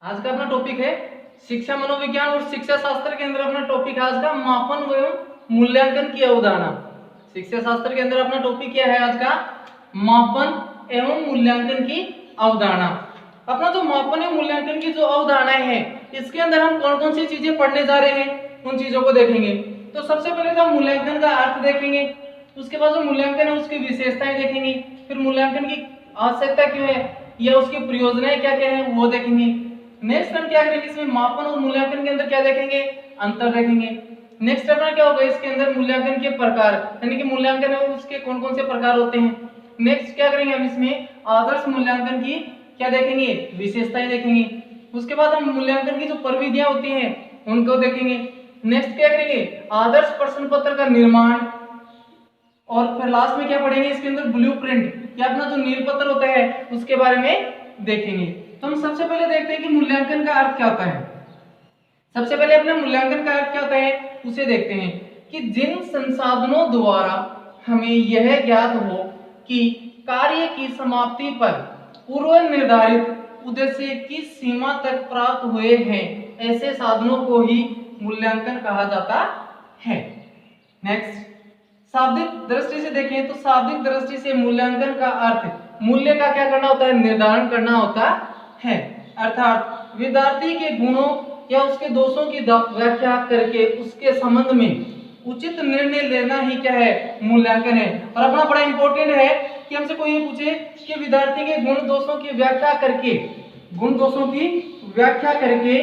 आज का अपना टॉपिक है शिक्षा मनोविज्ञान और शिक्षा शास्त्र के अंदर अपना टॉपिक आज का मापन एवं मूल्यांकन की अवधारणा। शिक्षा शास्त्र के अंदर अपना टॉपिक क्या है आज का? मापन एवं मूल्यांकन की अवधारणा। अपना जो मापन एवं मूल्यांकन की जो अवधारणाएं हैं इसके अंदर हम कौन कौन सी चीजें पढ़ने जा रहे हैं उन चीजों को देखेंगे। तो सबसे पहले तो हम मूल्यांकन का अर्थ देखेंगे, उसके बाद जो मूल्यांकन है उसकी विशेषताएं देखेंगे, फिर मूल्यांकन की आवश्यकता क्यों है या उसकी प्रयोजनाएं क्या क्या है वो देखेंगे। नेक्स्ट हम क्या करेंगे, इसमें मापन और मूल्यांकन के अंदर क्या देखेंगे, अंतर देखेंगे। नेक्स्ट अपना क्या होगा, इसके अंदर मूल्यांकन के प्रकार यानी कि मूल्यांकन है उसके कौन कौन से प्रकार होते हैं। नेक्स्ट क्या करेंगे हम इसमें आदर्श मूल्यांकन की क्या देखेंगे, विशेषताएं देखेंगे। उसके बाद हम मूल्यांकन की जो प्रविधियां होती हैं उनको देखेंगे। नेक्स्ट क्या करेंगे, आदर्श प्रश्न पत्र का निर्माण, और फिर लास्ट में क्या पढ़ेंगे इसके अंदर ब्लूप्रिंट या अपना जो नीलपत्र होता है उसके बारे में देखेंगे। तो हम सबसे पहले देखते हैं कि मूल्यांकन का अर्थ क्या होता है। सबसे पहले अपने मूल्यांकन का अर्थ क्या होता है उसे देखते हैं कि जिन संसाधनों द्वारा हमें यह ज्ञात हो कि कार्य की समाप्ति पर पूर्व निर्धारित उद्देश्य की सीमा तक प्राप्त हुए हैं, ऐसे साधनों को ही मूल्यांकन कहा जाता है। नेक्स्ट शाब्दिक दृष्टि से देखें तो शाब्दिक दृष्टि से मूल्यांकन का अर्थ मूल्य का क्या करना होता है, निर्धारण करना होता है। अर्थात विद्यार्थी के गुणों या उसके दोषों की व्याख्या करके उसके संबंध में उचित निर्णय लेना ही क्या है, मूल्यांकन है। और अपना बड़ा इंपॉर्टेंट है कि हमसे कोई ये पूछे कि विद्यार्थी के गुण दोषों की व्याख्या करके, गुण दोषों की व्याख्या करके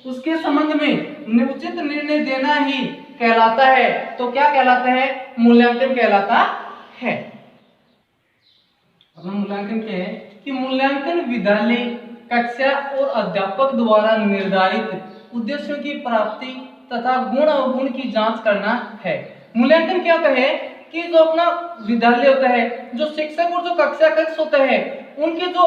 उसके संबंध में उचित निर्णय देना ही कहलाता है, तो क्या कहलाता है, मूल्यांकन कहलाता है। अपना मूल्यांकन क्या है कि मूल्यांकन विद्यालय कक्षा और अध्यापक द्वारा निर्धारित उद्देश्यों की प्राप्ति तथा गुण अवगुण की जांच करना है। मूल्यांकन क्या होता है कि जो अपना विद्यालय होता है, जो शिक्षक और जो कक्षा कक्ष होता है, उनके जो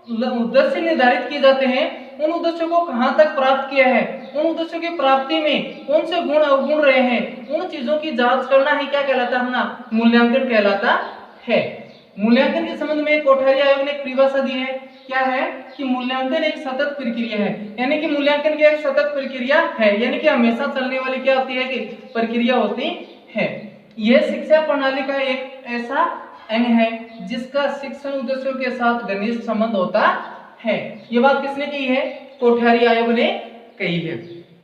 उद्देश्य निर्धारित किए जाते हैं, उन उद्देश्यों को कहां तक प्राप्त किया है, उन उद्देश्यों की प्राप्ति में कौन से गुण अवगुण रहे हैं, उन चीजों की जांच करना ही क्या कहलाता है, अपना मूल्यांकन कहलाता है। मूल्यांकन के संबंध में कोठारी आयोग ने एक परिभाषा दी है, क्या है कि मूल्यांकन एक सतत प्रक्रिया है, यानी कि मूल्यांकन की एक सतत प्रक्रिया है, यानी कि हमेशा चलने वाली क्या होती है कि प्रक्रिया होती है। यह शिक्षा प्रणाली का एक ऐसा अंग है जिसका शिक्षण उद्देश्यों के साथ घनिष्ठ संबंध होता है। ये बात किसने कही है, कोठारी आयोग ने कही है।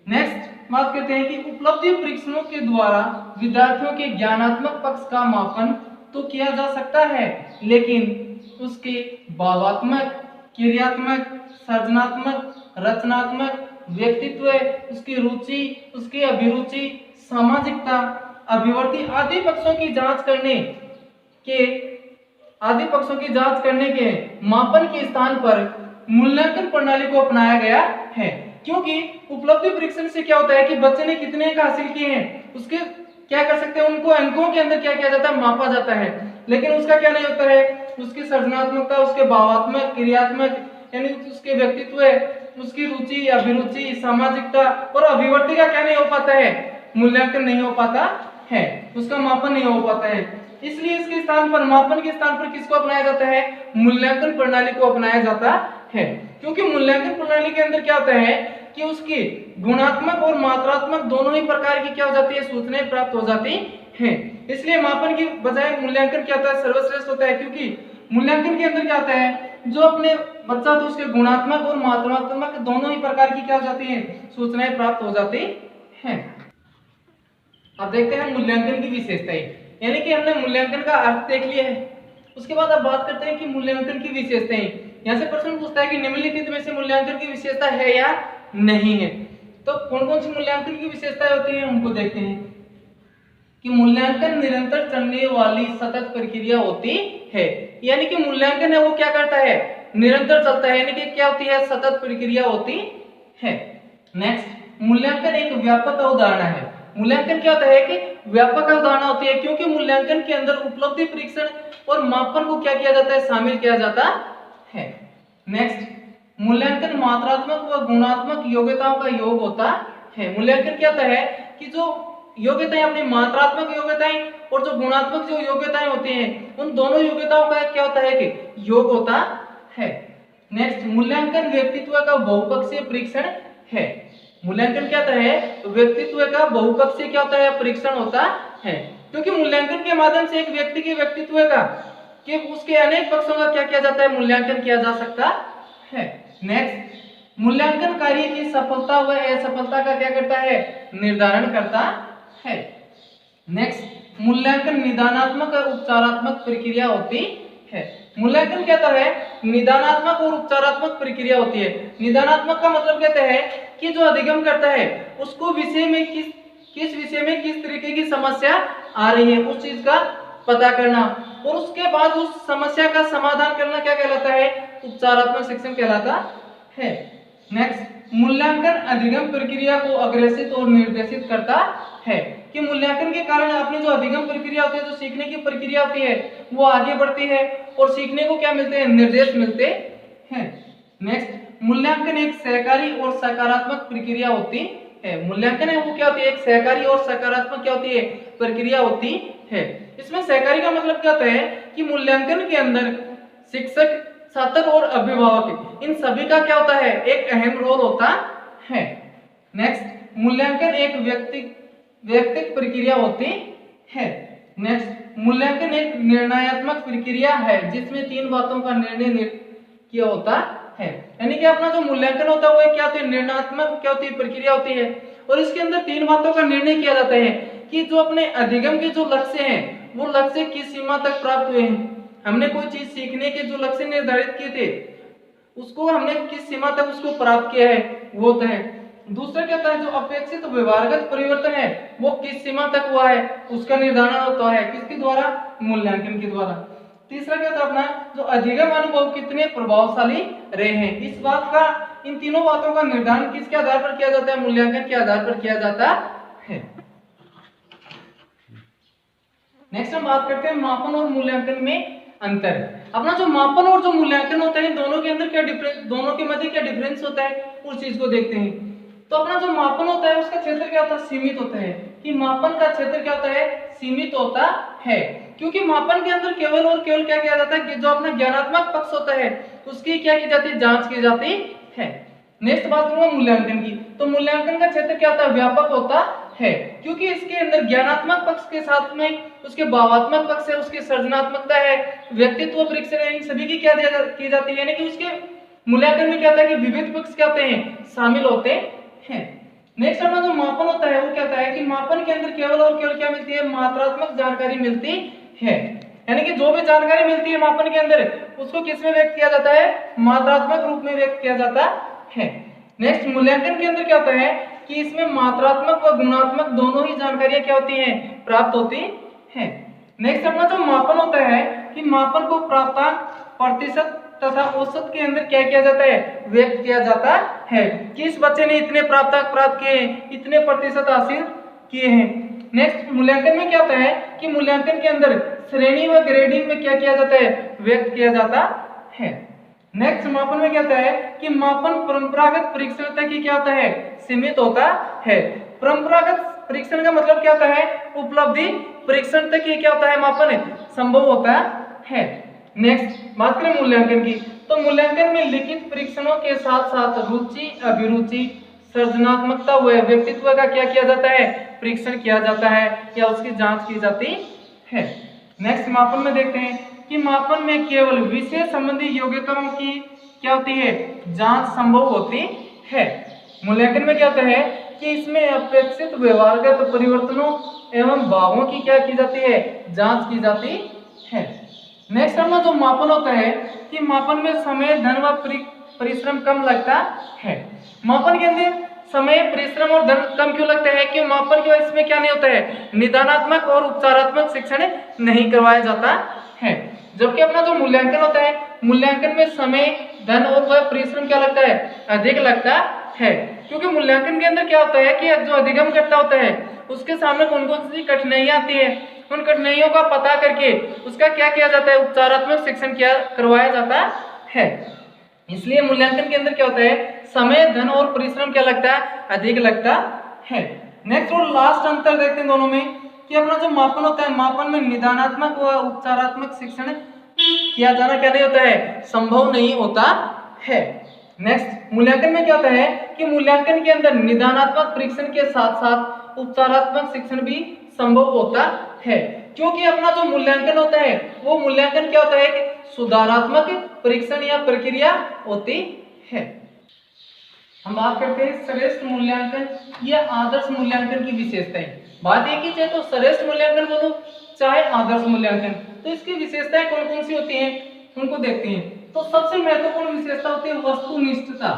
नेक्स्ट बात करते हैं कि उपलब्धि परीक्षणों के द्वारा विद्यार्थियों के ज्ञानात्मक पक्ष का मापन तो किया जा सकता है, लेकिन उसके भावात्मक, क्रियात्मक, सृजनात्मक, रचनात्मक, व्यक्तित्व, उसकी रुचि, उसकी अभिरुचि, सामाजिकता, अभिवृत्ति आदि पक्षों की जांच करने के मापन के स्थान पर मूल्यांकन प्रणाली को अपनाया गया है। क्योंकि उपलब्धि परीक्षण से क्या होता है कि बच्चे ने कितने अंक हासिल किए हैं उसके क्या कर सकते हैं, उनको अंकों के अंदर क्या किया जाता है, मापा जाता है। लेकिन उसका क्या नहीं होता है, उसकी सृजनात्मकता, उसके भावात्मक, क्रियात्मक यानी उसके व्यक्तित्व, उसकी रुचि, अभिरुचि, सामाजिकता और अभिवृत्ति का क्या नहीं हो पाता है, मूल्यांकन नहीं हो पाता है, उसका मापन नहीं हो पाता है। इसलिए इसके स्थान पर, मापन के स्थान पर किसको अपनाया जाता है, मूल्यांकन प्रणाली को अपनाया जाता है। क्योंकि मूल्यांकन प्रणाली के अंदर क्या होता है कि उसकी गुणात्मक और मात्रात्मक दोनों ही प्रकार की क्या हो जाती है, सूचनाएं प्राप्त हो जाती हैं। इसलिए मापन की बजाय मूल्यांकन क्या होता है, सर्वश्रेष्ठ होता है। क्योंकि मूल्यांकन के अंदर क्या होता है, जो अपने बच्चा तो उसके गुणात्मक और मात्रात्मक दोनों ही प्रकार की क्या हो जाती है, सूचनाएं प्राप्त हो जाती हैं। अब देखते हैं मूल्यांकन की विशेषताएं, यानी कि हमने मूल्यांकन का अर्थ देख लिया है। उसके बाद अब बात करते हैं कि मूल्यांकन की विशेषताएं। यहाँ से प्रश्न पूछता है कि निम्नलिखित में से मूल्यांकन की विशेषता है या नहीं है। तो कौन कौन सी मूल्यांकन की विशेषताएं होती हैं उनको देखते हैं कि मूल्यांकन निरंतर चलने वाली सतत प्रक्रिया होती है, यानी कि मूल्यांकन है वो क्या करता है, निरंतर चलता है, यानी कि क्या होती है, सतत प्रक्रिया होती है। नेक्स्ट मूल्यांकन एक व्यापक अवधारणा है। मूल्यांकन क्या होता है कि व्यापक अवधारणा होती है, क्योंकि मूल्यांकन के अंदर उपलब्धि परीक्षण और मापन को क्या किया जाता है, शामिल किया जाता है। नेक्स्ट मूल्यांकन मात्रात्मक व गुणात्मक योग्यताओं का योग होता है। मूल्यांकन क्या होता है कि जो योग्यताएं, अपनी मात्रात्मक योग्यताएं और जो गुणात्मक जो योग्यताएं होती हैं, उन दोनों योग्यताओं का क्या होता है कि योग होता है। नेक्स्ट, मूल्यांकन व्यक्तित्व का बहुपक्षीय परीक्षण है। मूल्यांकन क्या होता है? व्यक्तित्व का बहुपक्षीय क्या होता है? परीक्षण होता है, क्योंकि मूल्यांकन के माध्यम से एक व्यक्ति के व्यक्तित्व का कि उसके अनेक पक्षों का क्या किया जाता है? मूल्यांकन किया जा सकता है। नेक्स्ट, मूल्यांकन कार्य की सफलता व असफलता का क्या करता है? निर्धारण करता है। नेक्स्ट, मूल्यांकन निदानात्मक और उपचारात्मक प्रक्रिया होती है। मूल्यांकन कहता है निदानात्मक और उपचारात्मक प्रक्रिया होती है। निदानात्मक का मतलब कहता है कि जो अधिगम करता है उसको विषय में किस विषय में किस तरीके की समस्या आ रही है उस चीज का पता करना, और उसके बाद उस समस्या का समाधान करना क्या कहलाता है? उपचारात्मक शिक्षण कहलाता है। नेक्स्ट, मूल्यांकन अधिगम प्रक्रिया को अग्रेसित और निर्देशित करता है, कि मूल्यांकन के कारण अपनी जो अधिगम प्रक्रिया होती है, जो सीखने की प्रक्रिया होती है, वो आगे बढ़ती है और सीखने को क्या मिलते हैं? निर्देश मिलते हैं। नेक्स्ट, मूल्यांकन एक सहकारी और सकारात्मक प्रक्रिया होती है। मूल्यांकन है वो क्या होती है? एक सहकारी और सकारात्मक क्या होती है? प्रक्रिया होती है। इसमें सहकारी का मतलब क्या होता है कि मूल्यांकन के अंदर शिक्षक, छात्र और अभिभावक इन सभी का क्या होता है? एक अहम रोल होता है। नेक्स्ट, मूल्यांकन एक व्यक्तिगत प्रक्रिया होती है। नेक्स्ट, मूल्यांकन एक निर्णयात्मक प्रक्रिया है जिसमें 3 बातों का निर्णय किया होता है। यानी कि अपना जो मूल्यांकन होता है वो क्या होती है? निर्णयात्मक क्या होती है? प्रक्रिया होती है, और इसके अंदर 3 बातों का निर्णय किया जाता है कि जो अपने अधिगम के जो लक्ष्य हैं वो लक्ष्य किस सीमा तक प्राप्त हुए हैं। हमने कोई चीज सीखने के जो लक्ष्य निर्धारित किए थे उसको हमने किस सीमा तक उसको प्राप्त किया है वो होता है। दूसरा क्या होता है? जो अपेक्षित व्यवहारगत परिवर्तन है वो किस सीमा तक हुआ है उसका निर्धारण होता है किसके द्वारा? मूल्यांकन के द्वारा। तीसरा क्या था अपना? जो अधिगम अनुभव कितने प्रभावशाली रहे हैं, इस बात का, इन तीनों बातों का निर्धारण किसके आधार पर किया जाता है? मूल्यांकन के आधार पर किया जाता है। नेक्स्ट हम बात करते हैं मापन और मूल्यांकन में अंतर। अपना जो मापन और जो मूल्यांकन होता है दोनों के अंदर क्या डिफरेंस, दोनों के मध्य क्या डिफरेंस होता है उस चीज को देखते हैं। तो अपना जो मापन होता है उसका क्षेत्र क्या होता है? सीमित होता है, कि मापन का क्षेत्र क्या होता है? सीमित होता है, क्योंकि मापन के अंदर केवल और केवल क्या किया जाता है कि जो अपना ज्ञानात्मक पक्ष होता है उसकी क्या की जाती है? जांच की जाती है। नेक्स्ट बात करूंगा मूल्यांकन की, तो मूल्यांकन का क्षेत्र क्या होता है? व्यापक होता है, क्योंकि इसके अंदर ज्ञानात्मक पक्ष के साथ में उसके भावात्मक पक्ष है, उसकी सृजनात्मकता है, व्यक्तित्व परीक्षण है, इन सभी की क्या की जाती है। यानी कि उसके मूल्यांकन में क्या होता है कि विविध पक्ष क्या होते हैं? शामिल होते हैं। नेक्स्ट अपना जो मापन होता है वो क्या होता है कि मापन के अंदर केवल और केवल क्या मिलती है? मात्रात्मक जानकारी मिलती है, यानी कि जो भी जानकारी मिलती है मापन के अंदर उसको किस में व्यक्त किया जाता है? मात्रात्मक रूप में व्यक्त किया जाता है। नेक्स्ट, मूल्यांकन के अंदर क्या होता है कि इसमें मात्रात्मक व गुणात्मक दोनों ही जानकारियां क्या होती हैं? प्राप्त होती हैं। नेक्स्ट अपना जो मापन होता है कि मापन को प्राप्तांक, प्रतिशत तथा औसत के अंदर क्या किया जाता है? व्यक्त किया जाता है कि इस बच्चे ने इतने प्राप्तांक प्राप्त किए हैं, इतने प्रतिशत हासिल किए हैं। नेक्स्ट, मूल्यांकन में क्या होता है कि मूल्यांकन के अंदर श्रेणी व ग्रेडिंग में क्या किया जाता है? व्यक्त किया जाता है। नेक्स्ट, मापन में क्या होता है कि मापन परंपरागत परीक्षण तक ही क्या होता है? सीमित होता है। परंपरागत परीक्षण का मतलब क्या होता है? उपलब्धि परीक्षण तक ही क्या होता है? मापन संभव होता है। नेक्स्ट बात करें मूल्यांकन की, तो मूल्यांकन में लिखित परीक्षणों के साथ साथ रुचि, अभिरुचि, सृजनात्मकता व व्यक्तित्व का क्या किया जाता है? परीक्षण किया जाता है या उसकी जांच की जाती है। नेक्स्ट मापन में देखते हैं कि मापन में केवल विषय संबंधी योग्यताओं की क्या होती है? जांच संभव होती है। मूल्यांकन में क्या होता है कि इसमें अपेक्षित व्यवहारगत परिवर्तनों एवं भावों की क्या की जाती है? जांच की जाती है। नेक्स्ट अपना जो मापन होता है कि मापन में समय, धन व परिश्रम कम लगता है। मापन के अंदर समय, परिश्रम और धन कम क्यों लगता है? कि मापन के वजह इसमें क्या नहीं होता है? निदानात्मक और उपचारात्मक शिक्षण नहीं करवाया जाता है। जबकि अपना जो मूल्यांकन होता है, मूल्यांकन में समय, धन और वह परिश्रम क्या लगता है? अधिक लगता है, क्योंकि मूल्यांकन के अंदर क्या होता है कि जो अधिगम करता होता है उसके सामने कौन कौन सी कठिनाइयां आती है, उन कठिनाइयों का पता करके उसका क्या किया जाता है? उपचारात्मक शिक्षण क्या करवाया जाता है। इसलिए मूल्यांकन के अंदर क्या होता है? समय, धन और परिश्रम क्या लगता है? अधिक लगता है। नेक्स्ट और लास्ट अंतर देखते हैं दोनों में कि अपना जो मापन होता है, मापन में निदानात्मक व उपचारात्मक शिक्षण किया जाना क्या नहीं होता है? संभव नहीं होता है। नेक्स्ट, मूल्यांकन में क्या होता है कि मूल्यांकन के अंदर निदानात्मक परीक्षण के साथ साथ उपचारात्मक शिक्षण भी संभव होता है, क्योंकि अपना जो मूल्यांकन होता है वो मूल्यांकन क्या होता है कि सुधारात्मक परीक्षण या प्रक्रिया होती है। हम बात करते हैं श्रेष्ठ मूल्यांकन या आदर्श मूल्यांकन की विशेषताएं। बात एक ही चाहे तो श्रेष्ठ मूल्यांकन बोलो चाहे आदर्श मूल्यांकन, तो इसकी विशेषताएं कौन कौन सी होती हैं उनको देखते हैं। तो सबसे महत्वपूर्ण विशेषता होती है वस्तुनिष्ठता।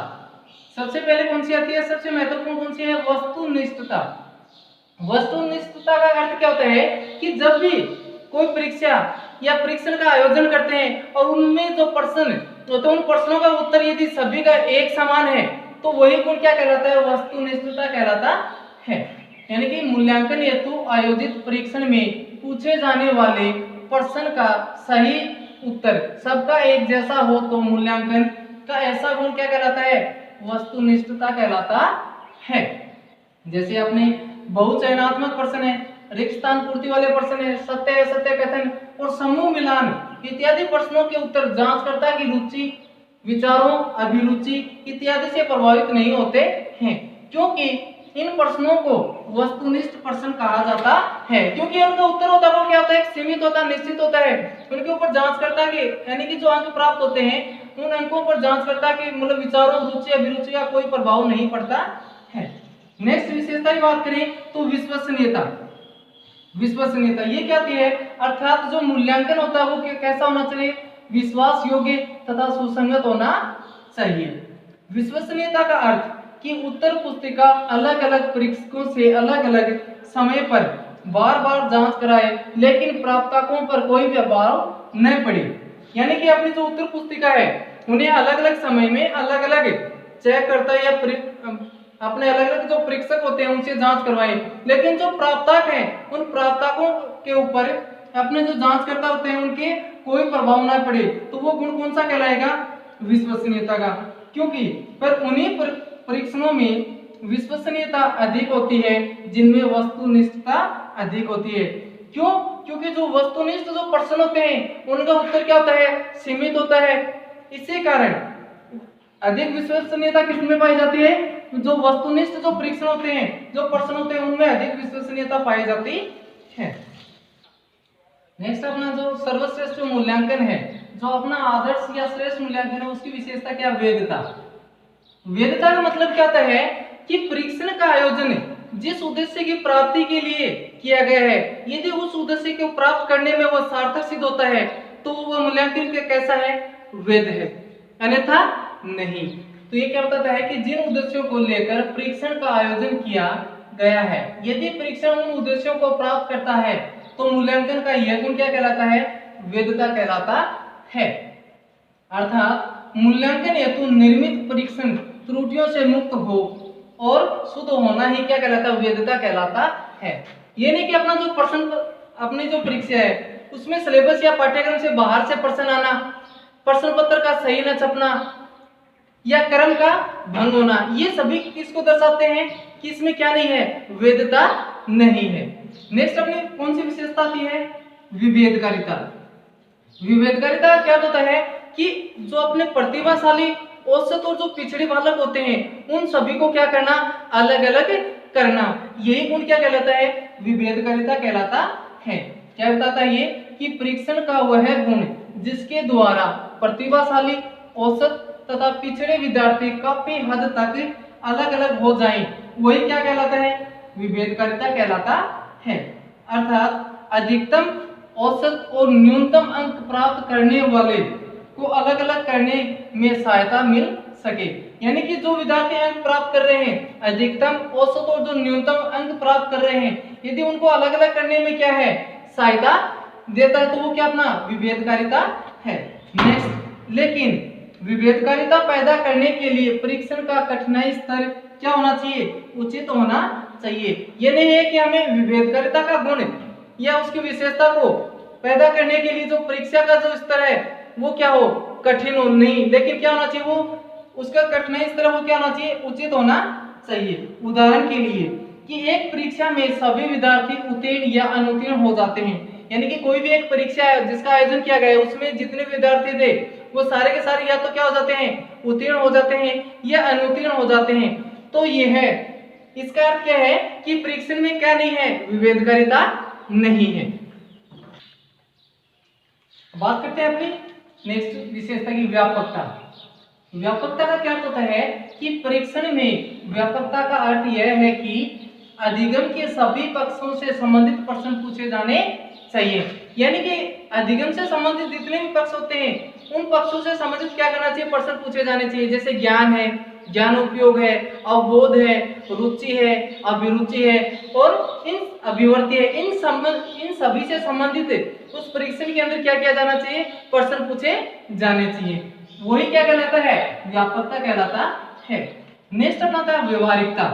सबसे पहले कौन सी आती है, सबसे महत्वपूर्ण कौन सी है, वस्तुनिष्ठता। वस्तुनिष्ठता का अर्थ क्या होता है कि जब भी कोई परीक्षा या परीक्षण का आयोजन करते हैं और उनमें जो प्रश्न तो उन प्रश्नों का उत्तर यदि सभी का एक समान है तो वही गुण क्या कहलाता है, वस्तुनिष्ठता कहलाता है। यानी कि मूल्यांकन हेतु आयोजित परीक्षण में पूछे जाने वाले प्रश्न का सही उत्तर सबका एक जैसा हो तो मूल्यांकन का ऐसा गुण क्या कहलाता है, वस्तुनिष्ठता कहलाता है। जैसे अपने बहुचयनात्मक प्रश्न है, रिक्त स्थान पूर्ति वाले प्रश्न है, सत्य असत्य कथन और समूह मिलान इत्यादि प्रश्नों के उत्तर जांचकर्ता की रुचि, विचारों, अभिरुचि इत्यादि से प्रभावित नहीं होते हैं, क्योंकि इन प्रश्नों को वस्तुनिष्ठ प्रश्न कहा जाता है, क्योंकि उनका उत्तर होता है वो क्या होता है, सीमित होता है, निश्चित होता है। उनके ऊपर जांचकर्ता के यानी कि जो अंक प्राप्त होते हैं उन अंकों पर जांचकर्ता के मतलब विचारों, रुचि, अभिरुचि का कोई प्रभाव नहीं पड़ता है। नेक्स्ट विशेषता की बात करें तो विश्वसनीयता। विश्वसनीयता ये क्या होती है, अर्थात जो मूल्यांकन होता है वो कैसा होना चाहिए, विश्वास योग्य तथा सुसंगत होना चाहिए। विश्वसनीयता का अर्थ कि उत्तर पुस्तिका अलग अलग परीक्षकों से अलग अलग समय पर बार बार जांच कराए लेकिन प्राप्तकों पर कोई प्रभाव न पड़े। यानी कि अपनी जो उत्तर पुस्तिका है उन्हें अलग अलग समय में अलग अलग चेक करता है या अपने अलग अलग जो परीक्षक होते हैं उनसे जांच करवाए, लेकिन जो प्राप्तक हैं उन प्राप्तकों के ऊपर अपने जो जांचकर्ता होते हैं उनके कोई प्रभाव ना पड़े, तो वो गुण कौन सा कहलाएगा, विश्वसनीयता का। क्योंकि पर उन्हीं परीक्षणों में विश्वसनीयता अधिक होती है जिनमें वस्तुनिष्ठता अधिक होती है। क्यों, क्योंकि जो वस्तुनिष्ठ जो प्रश्न होते हैं उनका उत्तर क्या होता है, सीमित होता है। इसी कारण अधिक विश्वसनीयता किसमें पाई जाती है, जो वस्तुनिष्ठ जो परीक्षण होते हैं, जो प्रश्न होते हैं उनमें अधिक विश्वसनीयता पाई जाती है। नेक्स्ट अपना जो सर्वश्रेष्ठ मूल्यांकन है, जो अपना आदर्श या श्रेष्ठ मूल्यांकन है, उसकी विशेषता क्या, वेधता। वेधता का मतलब क्या होता है कि परीक्षण का आयोजन जिस उद्देश्य की प्राप्ति के लिए किया गया है, यदि उस उद्देश्य को प्राप्त करने में वह सार्थक सिद्ध होता है तो वह मूल्यांकन कैसा है, वैध है, अन्यथा नहीं। तो ये क्या बताता है कि जिन उद्देश्यों को लेकर परीक्षण का आयोजन किया गया है, यदि परीक्षण उन उद्देश्यों को प्राप्त करता है तो मूल्यांकन का यह गुण क्या कहलाता है, वैधता कहलाता है। अर्थात मूल्यांकन हेतु निर्मित परीक्षण त्रुटियों से मुक्त हो और शुद्ध होना ही क्या कहलाता है, वैधता कहलाता है। ये नहीं कि अपना जो प्रश्न अपनी जो परीक्षा है उसमें सिलेबस या पाठ्यक्रम से बाहर से प्रश्न आना, प्रश्न पत्र का सही न छपना या क्रम का भंग होना, ये सभी किसको दर्शाते हैं कि इसमें क्या नहीं है, वैधता नहीं है। नेक्स्ट अपनी कौन सी विशेषता आती है, विभेदकारिता। विभेदकारिता क्या होता है कि जो अपने प्रतिभाशाली, औसत और जो पिछड़े बालक होते हैं उन सभी को क्या करना, अलग अलग करना, यही गुण क्या कहलाता है, विभेदकारिता कहलाता है। क्या बताता है ये कि परीक्षण का वह गुण जिसके द्वारा प्रतिभाशाली, औसत तथा पिछड़े विद्यार्थी काफी हद तक अलग अलग हो जाएं, वही क्या कहलाता है, विभेदकारिता कहलाता है। अर्थात अधिकतम, औसत और न्यूनतम अंक प्राप्त करने वाले को अलग अलग करने में सहायता मिल सके। यानी कि जो विद्यार्थी अंक प्राप्त कर रहे हैं, अधिकतम, औसत और जो न्यूनतम अंक प्राप्त कर रहे हैं, यदि उनको अलग अलग करने में क्या है, सहायता देता है, तो वो क्या अपना विभेदकारिता है। नेक्स्ट, लेकिन विभेदकारिता पैदा करने के लिए परीक्षण का कठिनाई स्तर क्या होना चाहिए, उचित होना चाहिए। ये नहीं है कि हमें विभेदकारिता का गुण या उसकी विशेषता को पैदा करने के लिए जो परीक्षा का जो स्तर है वो क्या हो, कठिन हो, नहीं, लेकिन क्या होना चाहिए, वो उसका कठिनाई स्तर वो क्या होना चाहिए, उचित होना चाहिए। उदाहरण के लिए कि एक परीक्षा में सभी विद्यार्थी उत्तीर्ण या अनुत्तीर्ण हो जाते हैं, यानी कि कोई भी एक परीक्षा है जिसका आयोजन किया गया है उसमें जितने विद्यार्थी थे वो सारे के सारे या तो क्या हो जाते हैं, उत्तीर्ण हो जाते हैं या अनुत्तीर्ण हो जाते हैं। तो ये है, इसका अर्थ क्या है कि परीक्षण में क्या नहीं है, विभेदकारिता नहीं है। बात करते हैं अपनी नेक्स्ट विशेषता की, व्यापकता। व्यापकता का क्या होता है कि परीक्षण में व्यापकता का अर्थ यह है कि अधिगम के सभी पक्षों से संबंधित प्रश्न पूछे जाने चाहिए। यानी कि अधिगम से संबंधित जितने भी पक्ष होते हैं उन पक्षों से संबंधित क्या करना चाहिए, प्रश्न पूछे जाने चाहिए। जैसे ज्ञान है, ज्ञान उपयोग है, अवबोध है, रुचि है, अभिरुचि है और इन अभिवर्ती है, इन सभी से संबंधित उस परीक्षण के अंदर क्या किया जाना चाहिए, प्रश्न पूछे जाने चाहिए। वही क्या कहलाता है, व्यापकता कहलाता है। नेक्स्ट अपना है व्यवहारिकता।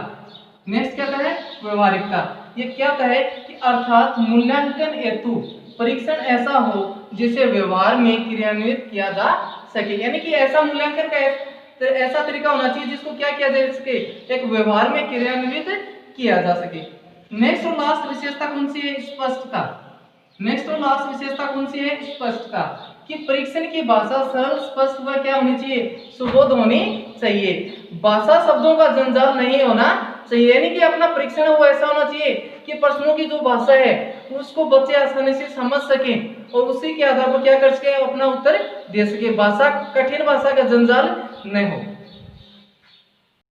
नेक्स्ट क्या है, व्यवहारिकता। ये क्या है कि अर्थात मूल्यांकन हेतु परीक्षण ऐसा हो जिसे व्यवहार में क्रियान्वित किया जा सके। यानी कि ऐसा मूल्यांकन का ऐसा तरीका होना चाहिए जिसको क्या किया जा सके, एक व्यवहार में क्रियान्वित किया जा सके। नेक्स्ट और लास्ट विशेषता कौन सी है, स्पष्टता। नेक्स्ट और लास्ट विशेषता कौन सी है, स्पष्टता। कि परीक्षण की भाषा सरल, स्पष्ट व क्या होनी चाहिए, सुबोध होनी चाहिए। भाषा शब्दों का जंजाल नहीं होना चाहिए। यानी कि अपना परीक्षण वो ऐसा होना चाहिए कि प्रश्नों की जो भाषा है उसको बच्चे आसानी से समझ सकें और उसी के आधार पर क्या कर सके, अपना उत्तर दे सके। भाषा, कठिन भाषा का जंजाल नहीं हो।